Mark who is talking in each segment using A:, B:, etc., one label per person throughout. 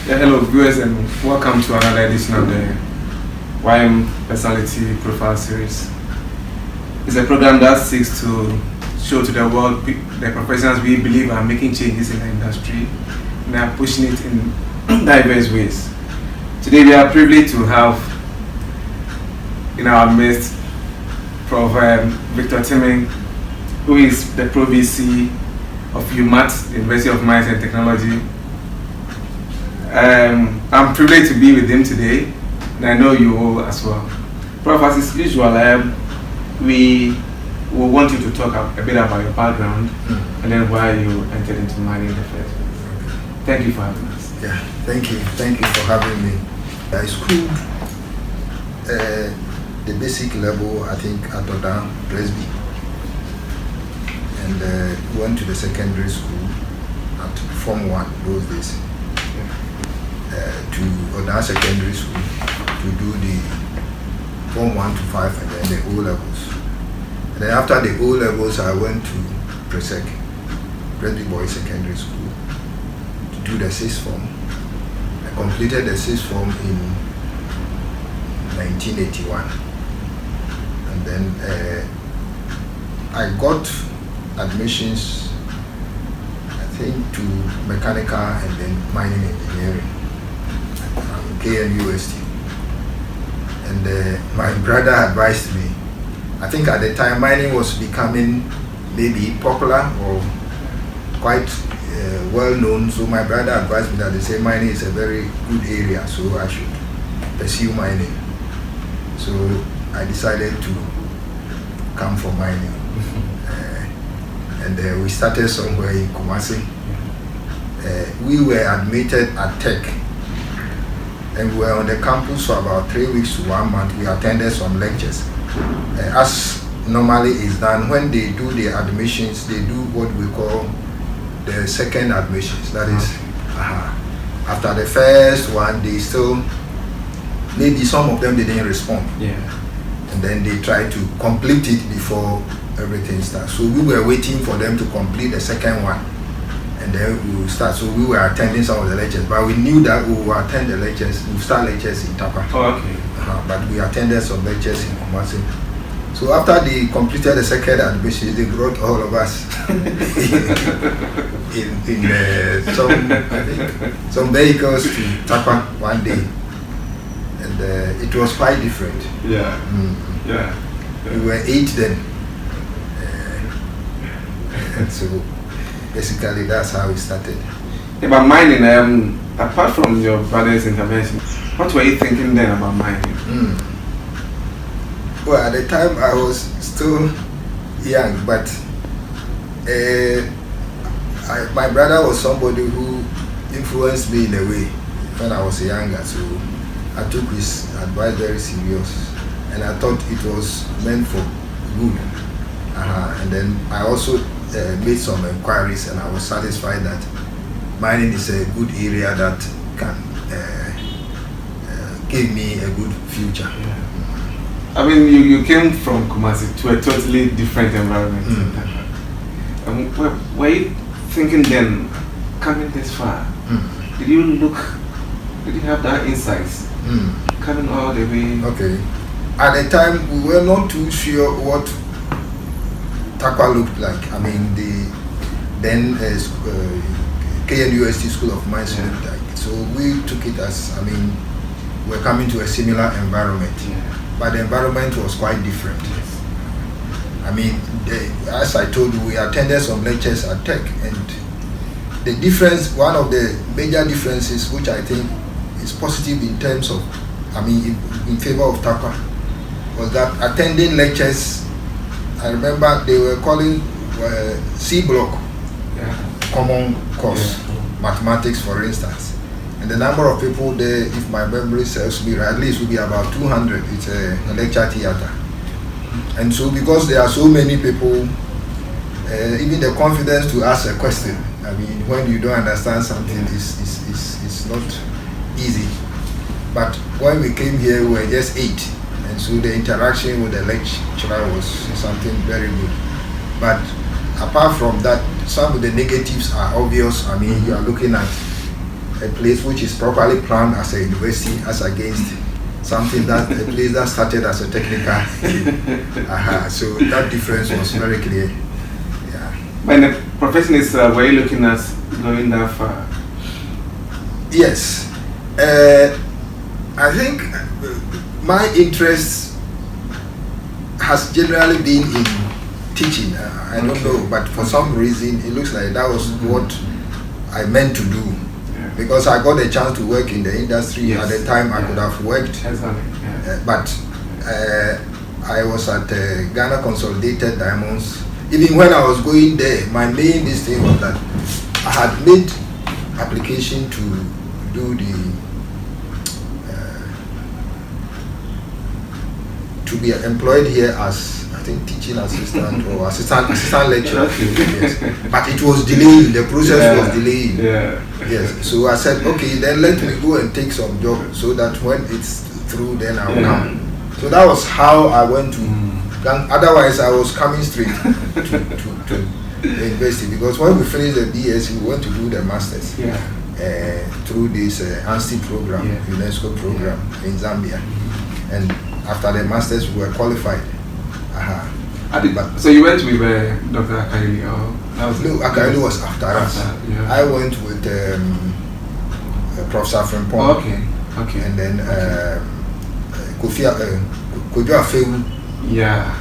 A: Yeah, hello viewers and welcome to another edition of the YM Personality Profile Series. It's a program that seeks to show to the world the professionals we believe are making changes in the industry and are pushing it in diverse ways. Today we are privileged to have in our midst Prof Dr. Temeng, who is the Pro VC of UMaT, University of Mines and Technology. I'm privileged to be with him today, and I know you will as well. Prof, as is usual, we will want you to talk a bit about your background and then why you entered into mining in the first place. Thank you for having us.
B: Yeah, thank you for having me. I schooled the basic level, I think, at Oda Presby, and went to the secondary school at Form 1 those days. To Oda Secondary School to do the Form 1 to 5 and then the O levels. And then after the O levels, I went to Presec, Presby Boys Secondary School, to do the 6th form. I completed the 6th form in 1981. And then I got admissions, I think, to mechanical and then mining engineering. KNUST, and my brother advised me. I think at the time mining was becoming maybe popular or quite well known, so my brother advised me that they say mining is a very good area, so I should pursue mining. So I decided to come for mining, and we started somewhere in Kumasi. We were admitted at Tech, and we were on the campus for about 3 weeks to 1 month. We attended some lectures. As normally is done, when they do the admissions, they do what we call the second admissions. That is, after the first one, they still, maybe some of them didn't respond.
A: Yeah.
B: And then they try to complete it before everything starts. So we were waiting for them to complete the second one, and then we will start. So we were attending some of the lectures, but we knew that we will attend the lectures, we will start lectures in Tarkwa.
A: Oh, okay.
B: But we attended some lectures in Kumasi. So after they completed the second admission, they brought all of us in some vehicles to Tarkwa one day, and it was quite different.
A: Yeah. Yeah.
B: We were 8 then, and so basically that's how we started.
A: Yeah, but mining, apart from your brother's intervention, what were you thinking then about mining?
B: Well, at the time I was still young, but my brother was somebody who influenced me in a way when I was younger, so I took his advice very serious, and I thought it was meant for good. And then I also made some inquiries, and I was satisfied that mining is a good area that can give me a good future.
A: Yeah. I mean, you came from Kumasi to a totally different environment. Were you thinking then, coming this far, did you have that insights coming all the way?
B: Okay. At the time, we were not too sure what Tarkwa looked like. I mean, the then KNUST School of Mines looked like. So we took it as, I mean, we're coming to a similar environment, but the environment was quite different. I mean, as I told you, we attended some lectures at Tech, and the difference, one of the major differences, which I think is positive in terms of, I mean, in favor of Tarkwa, was that attending lectures, I remember they were calling C block, common course, mathematics for instance. And the number of people there, if my memory serves me right, at least will be about 200. It's a lecture theater. And so because there are so many people, even the confidence to ask a question, I mean, when you don't understand something, is not easy. But when we came here, we were just 8. And so the interaction with the lecturer was something very good. But apart from that, some of the negatives are obvious. I mean, you are looking at a place which is properly planned as a university as against something that a place that started as a technical. So that difference was very clear. Yeah.
A: When the profession is, were you looking at going that far?
B: Yes. I think my interest has generally been in teaching. I don't know, but for some reason it looks like that was what I meant to do. Because I got a chance to work in the industry at the time. I could have worked, but I was at Ghana Consolidated Diamonds. Even when I was going there, my main thing was that I had made application to do to be employed here as, I think, teaching assistant or assistant lecturer. Yes. But it was delayed. The process was delayed. Yes. So I said, okay, then let me go and take some job so that when it's through, then I will come. So that was how I went to. Otherwise, I was coming straight to the university, because when we finished the BS, we went to do the masters through this ANSTI program, UNESCO program in Zambia, and after the masters, we were qualified.
A: So you went with Dr. Akaili, or
B: no? Akaili was after us. I went with Prof Temeng.
A: Okay.
B: And then Kojo Afewu.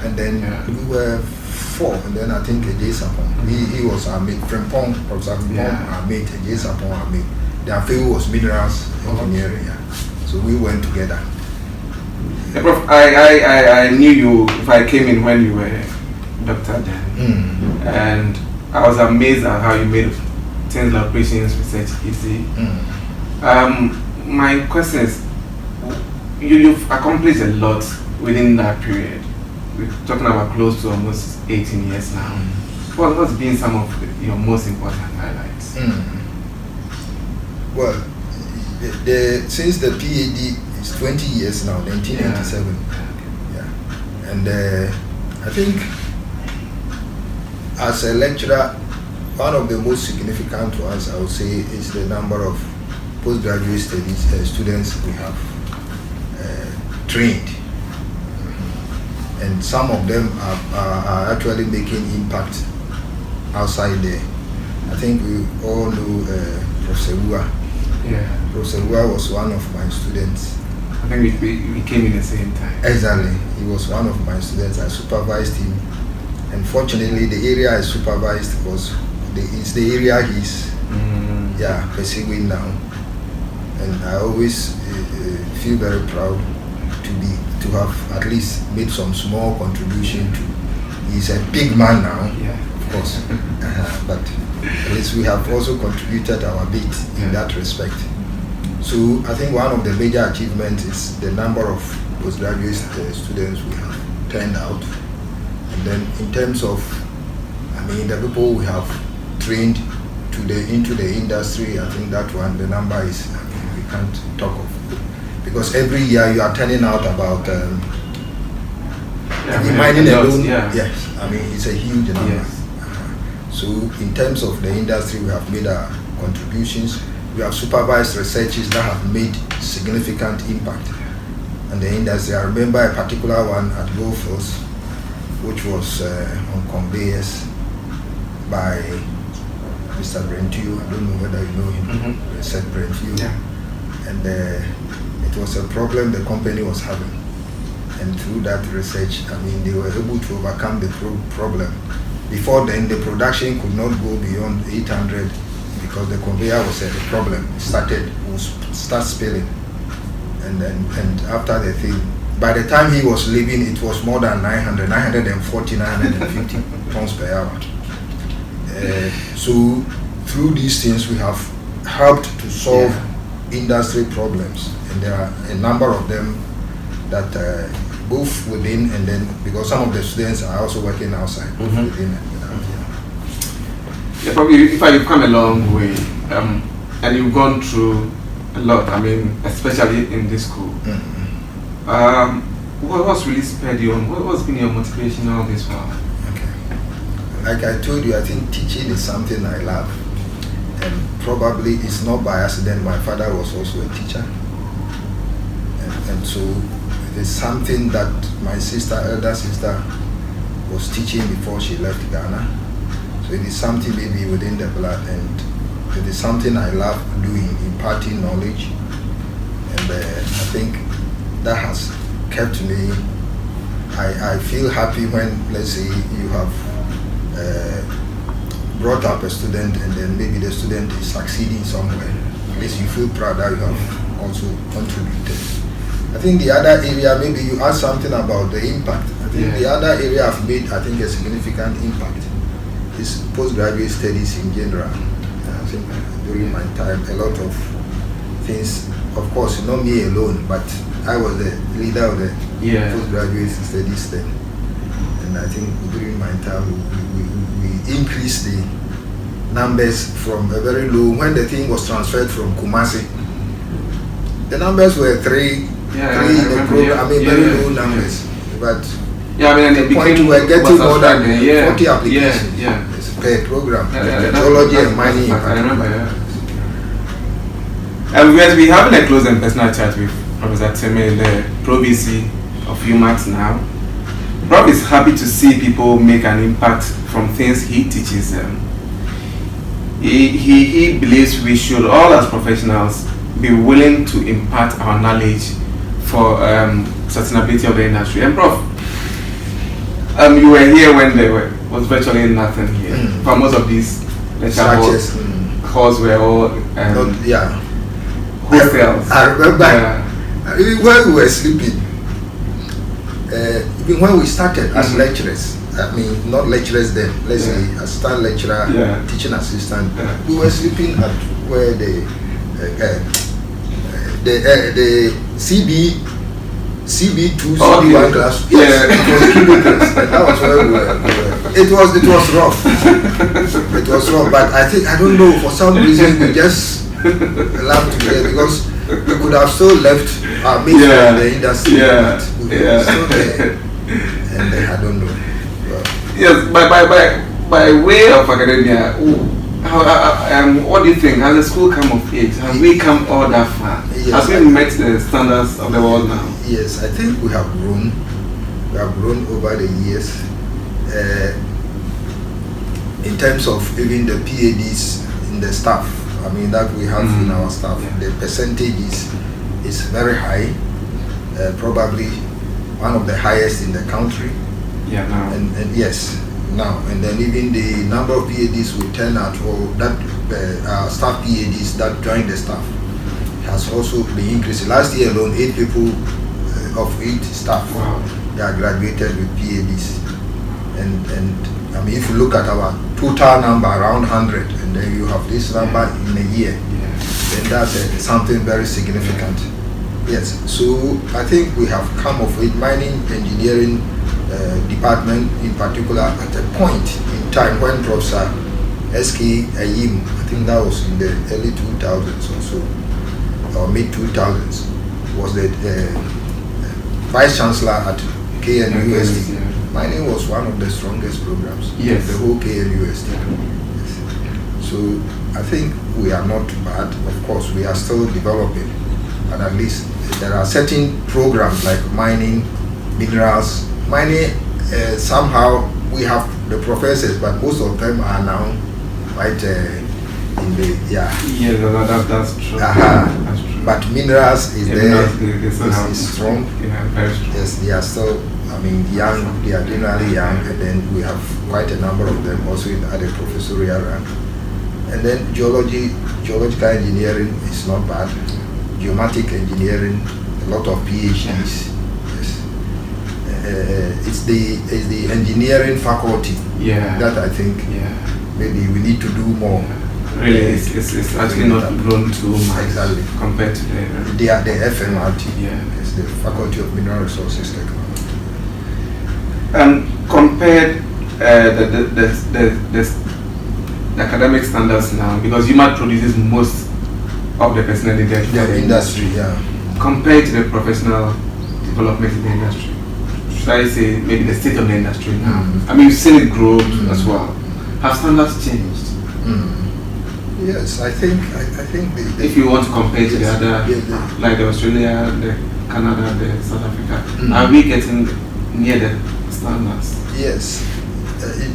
B: And then we were 4, and then I think Eje Sapon. He was our mate. Frimpong, Prof Temeng, our mate. Eje Sapon, our mate. The Afewu was minerals engineering. So we went together.
A: Prof, I knew you if I came in when you were doctor then, and I was amazed at how you made things like operations research easy. My question is, you've accomplished a lot within that period. We're talking about close to almost 18 years now. What's been some of your most important highlights?
B: Well, since the PhD, it's 20 years now, 1987. And I think as a lecturer, one of the most significant ones I would say is the number of postgraduate studies students we have trained. And some of them are actually making impact outside there. I think we all know Professorial. Professorial was one of my students.
A: I think we came in the same time.
B: Exactly. He was one of my students. I supervised him. And fortunately, the area I supervised it's the area he's pursuing now. And I always feel very proud to have at least made some small contribution to. He's a big man now, of course. But at least we have also contributed our bit in that respect. So I think one of the major achievements is the number of postgraduate students we have turned out. And then in terms of, the people we have trained into the industry, I think that one, the number is, we can't talk of. Because every year you are turning out about, mining alone, yes, it's a huge number. So in terms of the industry, we have made our contributions. We have supervised researches that have made significant impact on the industry. I remember a particular one at Goldfields, which was on conveyors by Mr. Brentiu. I don't know whether you know him, Said Brentiu. And it was a problem the company was having. And through that research, they were able to overcome the problem. Before then, the production could not go beyond 800 because the conveyor was a problem. It start spilling. And after the thing, by the time he was leaving, it was more than 940, 950 tons per hour. So through these things, we have helped to solve industry problems. And there are a number of them that both within and then, because some of the students are also working outside, both within and without.
A: Probably if you've come a long way, and you've gone through a lot, especially in this school, what's really spurred you on? What's been your motivation all this while?
B: Okay. Like I told you, I think teaching is something I love. And probably it's not by accident. My father was also a teacher, and so it is something that my elder sister, was teaching before she left Ghana. So it is something maybe within the blood, and it is something I love doing, imparting knowledge. And I think that has kept me. I feel happy when, let's say, you have brought up a student and then maybe the student is succeeding somewhere. At least you feel proud that you have also contributed. I think the other area, maybe you asked something about the impact. I think the other area I've made, I think, a significant impact is postgraduate studies in general. I think during my time, a lot of things, of course, not me alone, but I was the leader of the postgraduate studies then. And I think during my time, we increased the numbers from a very low, when the thing was transferred from Kumasi, the numbers were three in the program, very low numbers. But at the point we were getting more than 40 applications per program, geology and mining.
A: I remember, we're having a close and personal chat with Professor Temeng, the Pro VC of UMaT now. Prof is happy to see people make an impact from things he teaches them. He believes we should all as professionals be willing to impart our knowledge for sustainability of the industry. And Prof, you were here when there was virtually nothing here. For most of these lecture halls were all hostels.
B: I remember even when we were sleeping, even when we started as lecturers, I mean not lecturers then, let's say assistant lecturer, teaching assistant, we were sleeping at where the CB2, CB1 class. Yes, it was cubicles. That was where we were. It was rough. It was rough, but I don't know, for some reason we just laughed together because we could have still left our mates in the industry. But we were still there. And I don't know.
A: Yes, by way of academia, what do you think? Has the school come of age? Have we come all that far? Has we met the standards of the world now?
B: Yes, I think we have grown. We have grown over the years. In terms of even the PhDs in the staff, I mean that we have in our staff, the percentage is very high. Probably one of the highest in the country.
A: Yeah, now.
B: And yes. Now and then, even the number of PhDs we turn out, or that staff PhDs that join the staff, has also been increasing. Last year alone, 8 people of 8 staff they are graduated with PhDs, and I mean if you look at our total number around 100, and then you have this number in a year, then that's something very significant. Yes, so I think we have come of it. Mining engineering department in particular, at a point in time when Professor S.K. Ayim, I think that was in the early 2000s or so, or mid 2000s, was the vice chancellor at KNUST. Mining was one of the strongest programs, the whole KNUST. So I think we are not bad. Of course, we are still developing, but at least there are certain programs like mining, minerals. Mining, somehow we have the professors, but most of them are now right in the
A: that's true. That's true.
B: But minerals is is strong.
A: Very strong.
B: Yes, they are still, I mean, young. They are generally young, and then we have quite a number of them also at the professorial rank. And then geological engineering is not bad. Geomatic engineering, a lot of PhDs. It's the engineering faculty that I think maybe we need to do more.
A: Really, it's actually not grown too much compared to the
B: FMRT. It's the Faculty of Mineral Resources Technology.
A: Compared the academic standards now, because UMaT produces most of the personnel in the industry. Compared to the professional development in the industry. Should I say maybe the state of the industry now? I mean, you've seen it grow as well. Have standards changed?
B: Yes, I think
A: if you want to compare to the other,
B: yeah,
A: like the Australia, the Canada, the South Africa, are we getting near the standards?
B: Yes.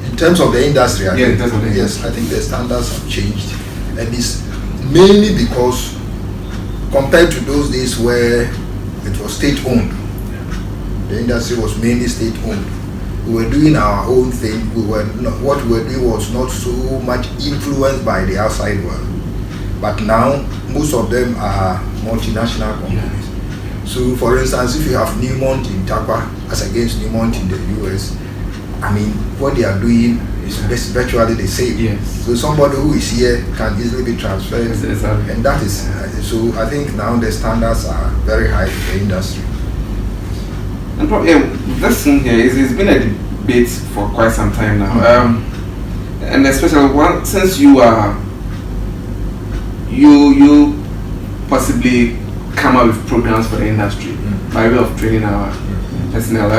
B: In terms of the industry, I think,
A: in terms of the industry.
B: yes, I think the standards have changed, and it's mainly because compared to those days where it was state-owned, the industry was mainly state-owned. We were doing our own thing. What we were doing was not so much influenced by the outside world. But now, most of them are multinational companies. So, for instance, if you have Newmont in Tarkwa as against Newmont in the US, I mean, what they are doing is virtually the same.
A: Yes.
B: So somebody who is here can easily be transferred,
A: exactly.
B: And that is so. I think now the standards are very high in the industry.
A: And probably this thing here it's been a debate for quite some time now, and especially since you are you possibly come up with programs for the industry by way of training our personnel.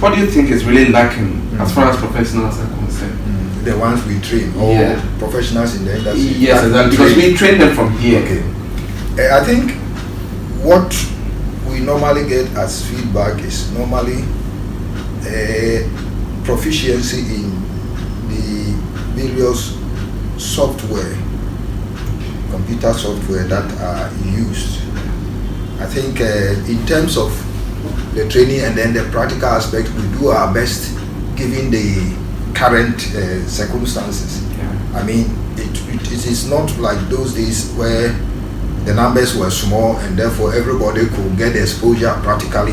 A: What do you think is really lacking as far as professionals are concerned?
B: The ones we train, or professionals in the industry?
A: Yes, exactly. Because we train them from here.
B: Okay. I think what we normally get as feedback is normally proficiency in the various software, computer software that are used. I think in terms of the training and then the practical aspect, we do our best given the current circumstances. I mean, it is not like those days where the numbers were small and therefore everybody could get the exposure practically.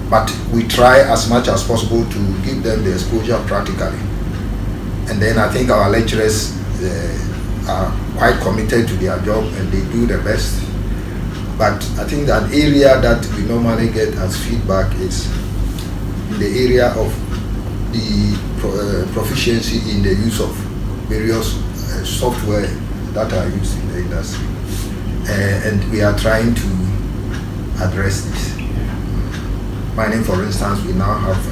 B: But we try as much as possible to give them the exposure practically. And then I think our lecturers are quite committed to their job and they do the best. But I think that area that we normally get as feedback is in the area of the proficiency in the use of various software that are used in the industry. And we are trying to address this. Mining, for instance, we now have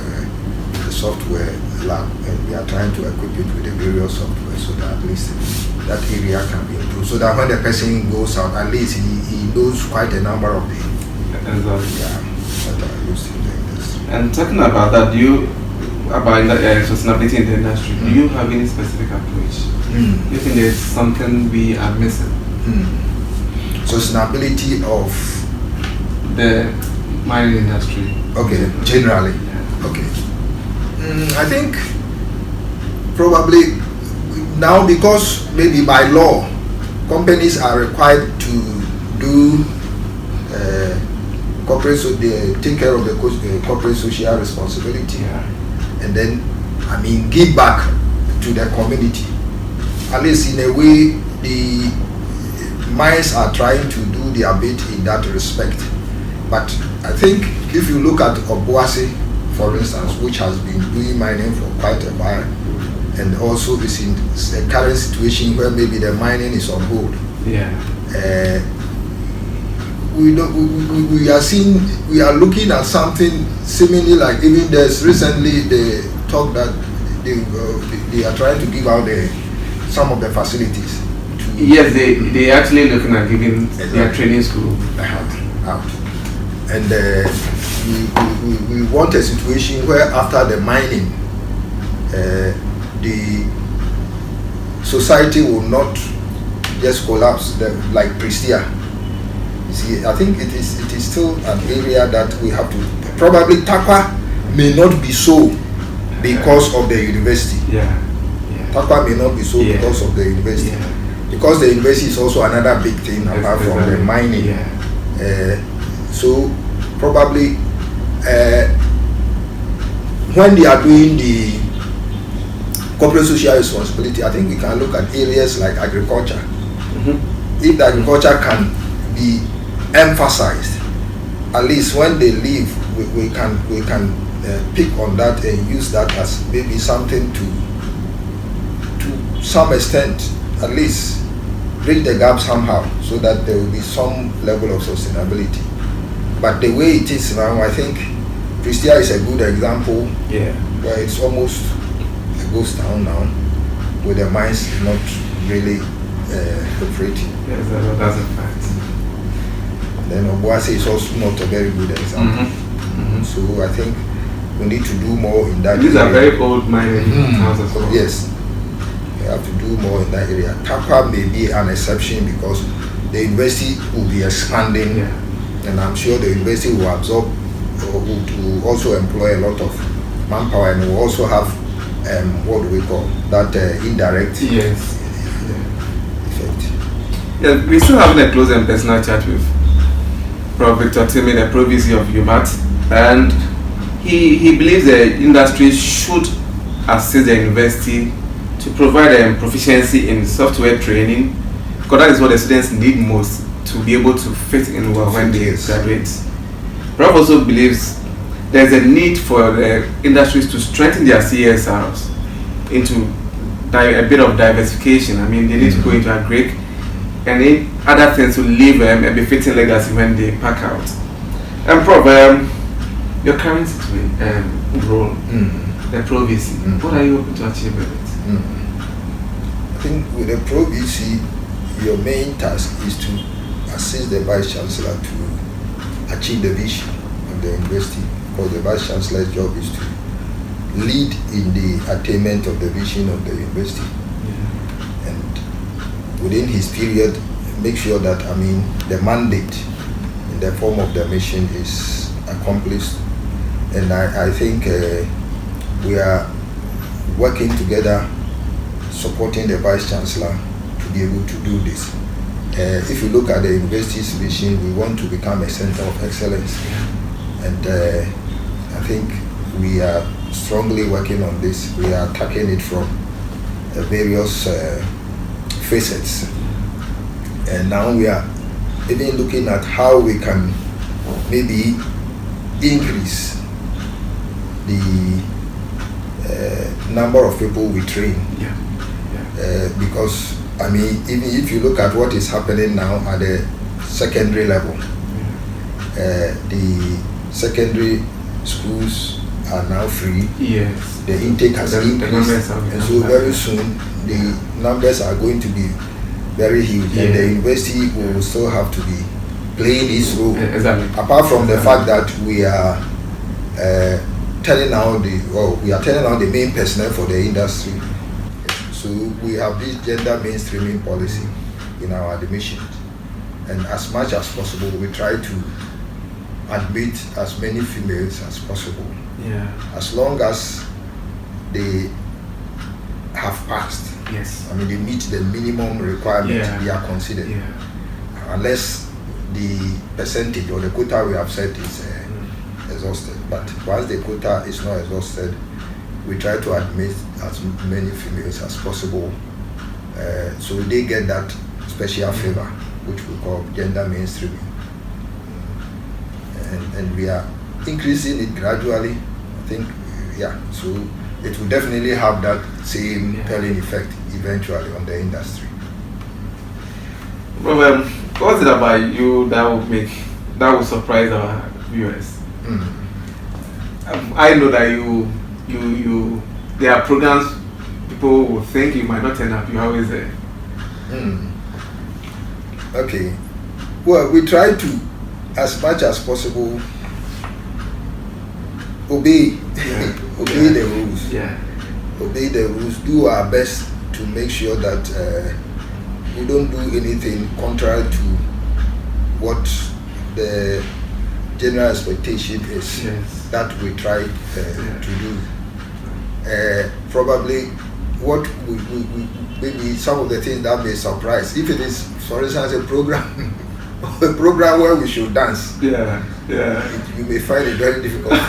B: a software lab and we are trying to equip it with the various software so that at least that area can be improved. So that when the person goes out, at least he knows quite a number of the that are used in the industry.
A: And talking about that, about sustainability in the industry, do you have any specific approach? Do you think there's something we are missing?
B: Sustainability of
A: the mining industry.
B: Okay, generally.
A: Yeah.
B: Okay. I think probably now, because maybe by law companies are required to do corporate, so they take care of the corporate social responsibility, and then I mean give back to the community. At least in a way, the mines are trying to do their bit in that respect. But I think if you look at Obuasi, for instance, which has been doing mining for quite a while, and also is in a current situation where maybe the mining is on hold. We are looking at something seemingly like, even there's recently the talk that they are trying to give out some of the facilities.
A: Yes, they actually looking at giving their training school
B: out. And we want a situation where after the mining, the society will not just collapse like Prestia. You see, I think it is still an area that we have to, probably Tarkwa may not be so because of the university. Tarkwa may not be so because of the university. Because the university is also another big thing apart from the mining. So probably when they are doing the corporate social responsibility, I think we can look at areas like agriculture. If the agriculture can be emphasized, at least when they leave, we can pick on that and use that as maybe something to some extent, at least bridge the gap somehow, so that there will be some level of sustainability. But the way it is now, I think Prestia is a good example, where it's almost a ghost town now, with the mines not really operating.
A: Yes, that's a fact.
B: Then Obuasi is also not a very good example. So I think we need to do more in that
A: These
B: area.
A: are very old mining towns as well.
B: Yes, we have to do more in that area. Tarkwa may be an exception because the university will be expanding, and I'm sure the university will absorb or will also employ a lot of manpower, and will also have what do we call that indirect effect.
A: Yeah, we're still having a close and personal chat with Prof Temeng, the Provisor of UMaT, and he believes the industry should assist the university to provide proficiency in software training, because that is what the students need most to be able to fit in well when they graduate. Prof also believes there's a need for the industries to strengthen their CSRs into a bit of diversification. I mean, they need to go into agric and in other things to leave a befitting legacy when they pack out. And Prof, your current role, the Pro VC, what are you hoping to achieve with it?
B: I think with the Pro VC, your main task is to assist the Vice Chancellor to achieve the vision of the university, because the Vice Chancellor's job is to lead in the attainment of the vision of the university. And within his period, make sure that, the mandate in the form of the mission is accomplished. And I think we are working together, supporting the Vice Chancellor to be able to do this. If you look at the university's vision, we want to become a center of excellence. And I think we are strongly working on this. We are tackling it from various facets. And now we are even looking at how we can maybe increase the number of people we train. Because, even if you look at what is happening now at the secondary level, the secondary schools are now free.
A: Yes.
B: The intake has increased, and so very soon the numbers are going to be very huge, and the university will still have to be playing its role.
A: Exactly.
B: Apart from the fact that we are turning out the main personnel for the industry. So we have this gender mainstreaming policy in our admission, and as much as possible we try to admit as many females as possible. As long as they have passed. They meet the minimum requirement, they are considered. Unless the percentage or the quota we have set is exhausted. But once the quota is not exhausted, we try to admit as many females as possible, so they get that special favor, which we call gender mainstreaming. And we are increasing it gradually. I think, so it will definitely have that same telling effect eventually on the industry.
A: Well, what's it about you that will surprise our viewers? I know that you there are programs people will think you might not turn up. You're always there.
B: Okay. Well, we try to, as much as possible, obey the rules. Obey the rules. Do our best to make sure that we don't do anything contrary to what the general expectation is that we try to do. Probably what we maybe some of the things that may surprise. If it is, for instance, a program where we should dance, you may find it very difficult.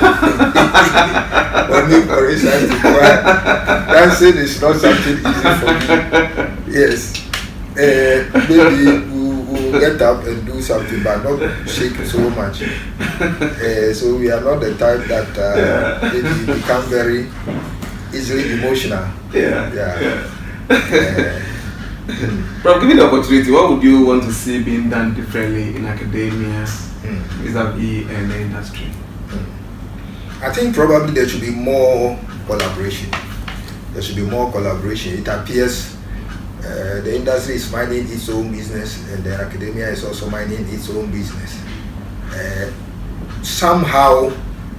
B: For me, for instance, dancing is not something easy for me. Yes, maybe we'll get up and do something, but not shake so much. So we are not the type that maybe become very easily emotional.
A: From given the opportunity, what would you want to see being done differently in academia vis-a-vis the industry?
B: I think probably there should be more collaboration. It appears the industry is minding its own business, and the academia is also minding its own business. Somehow,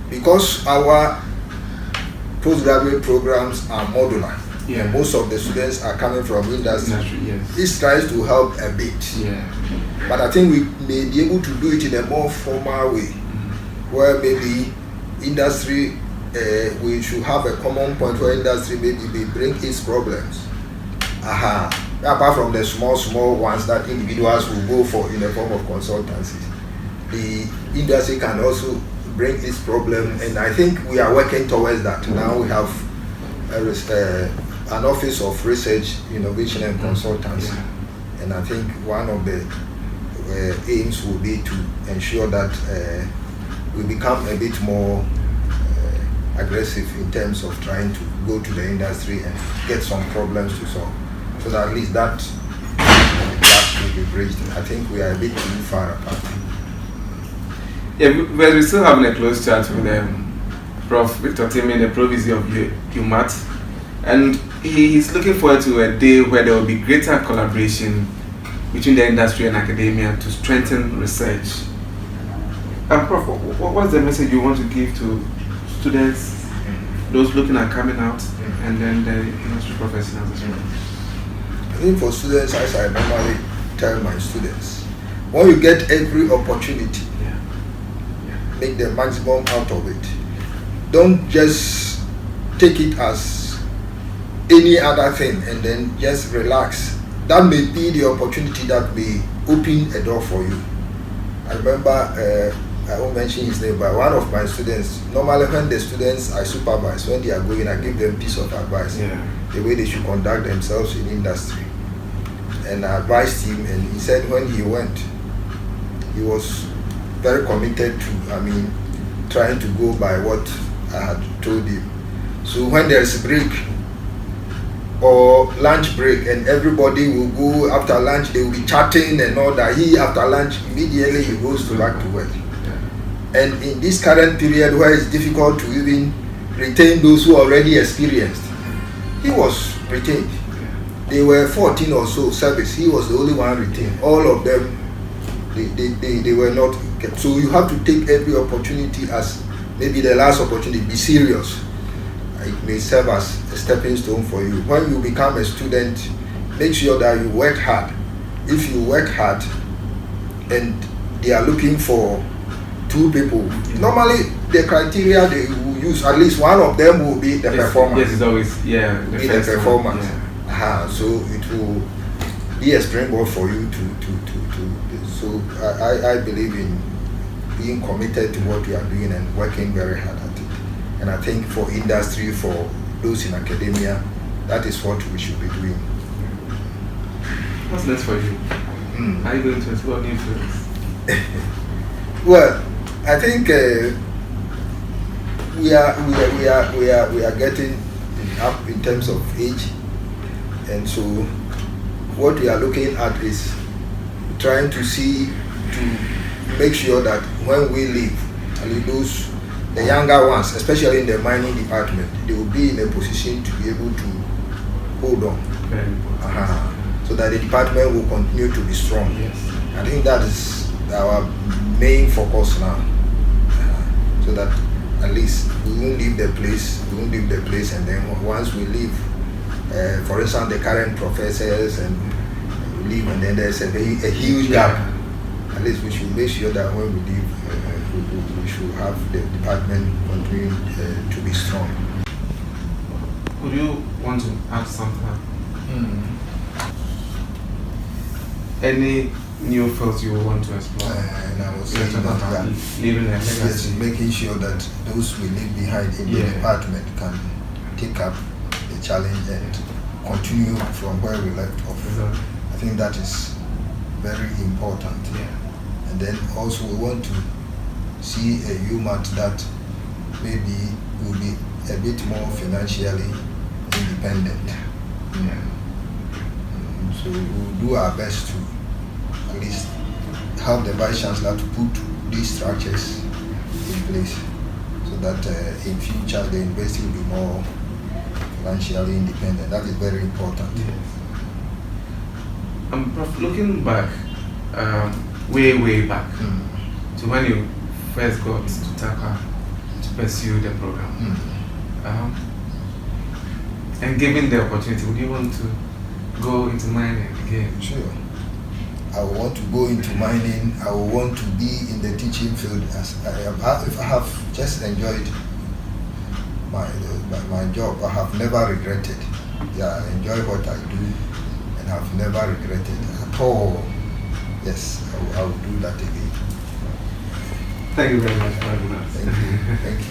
B: because our postgraduate programs are modular, and most of the students are coming from industry, this tries to help a bit. But I think we may be able to do it in a more formal way, where maybe industry, we should have a common point where industry maybe they bring its problems. Apart from the small ones that individuals will go for in the form of consultancies, the industry can also bring its problem, and I think we are working towards that. Now we have an office of research, innovation and consultancy, and I think one of the aims will be to ensure that we become a bit more aggressive in terms of trying to go to the industry and get some problems to solve, so that at least that gap will be bridged. I think we are a bit too far apart.
A: Yeah, but we're still having a close chat with Prof Temeng, the Provisor of UMaT, and he's looking forward to a day where there will be greater collaboration between the industry and academia to strengthen research. Prof, what's the message you want to give to students, those looking at coming out, and then the industry professionals as well?
B: I think for students, as I normally tell my students, when you get every opportunity, make the maximum out of it. Don't just take it as any other thing and then just relax. That may be the opportunity that may open a door for you. I remember, I won't mention his name, but one of my students, normally when the students I supervise, when they are going, I give them piece of advice, the way they should conduct themselves in industry. And I advised him, and he said when he went, he was very committed to, trying to go by what I had told him. So when there's a break or lunch break and everybody will go after lunch, they will be chatting and all that. He, after lunch, immediately he goes back to work. And in this current period where it's difficult to even retain those who already experienced, he was retained. They were 14 or so service. He was the only one retained. All of them, they were not kept. So you have to take every opportunity as maybe the last opportunity. Be serious. It may serve as a stepping stone for you. When you become a student, make sure that you work hard. If you work hard and they are looking for 2 people, normally the criteria they will use, at least one of them will be the performance.
A: Yes, it's always, the
B: performance. So it will be a springboard for you to so I believe in being committed to what you are doing and working very hard at it. And I think for industry, for those in academia, that is what we should be doing.
A: What's next for you? Are you going to explore new fields?
B: Well, I think we are getting up in terms of age, and so what we are looking at is trying to make sure that when we leave, the younger ones, especially in the mining department, they will be in a position to be able to hold on.
A: Very important.
B: So that the department will continue to be strong.
A: Yes.
B: I think that is our main focus now. So that at least we won't leave the place, and then once we leave, for instance, the current professors and leave, and then there's a huge gap. At least we should make sure that when we leave, we should have the department continuing to be strong.
A: Would you want to add something? Any new fields you want to explore?
B: And I was saying that
A: leaving a legacy.
B: Making sure that those we leave behind in the department can take up the challenge and continue from where we left off.
A: Exactly.
B: I think that is very important. And then also we want to see a UMaT that maybe will be a bit more financially independent. So we'll do our best to at least help the Vice Chancellor to put these structures in place so that in future the university will be more financially independent. That is very important.
A: Prof, looking back, way back, to when you first got to Tarkwa to pursue the program, and given the opportunity, would you want to go into mining again?
B: Sure. I want to go into mining. I want to be in the teaching field as I am. If I have just enjoyed my job, I have never regretted. Yeah, I enjoy what I do, and I've never regretted at all. Yes, I will do that again.
A: Thank you very much for having us.
B: Thank you. Thank you.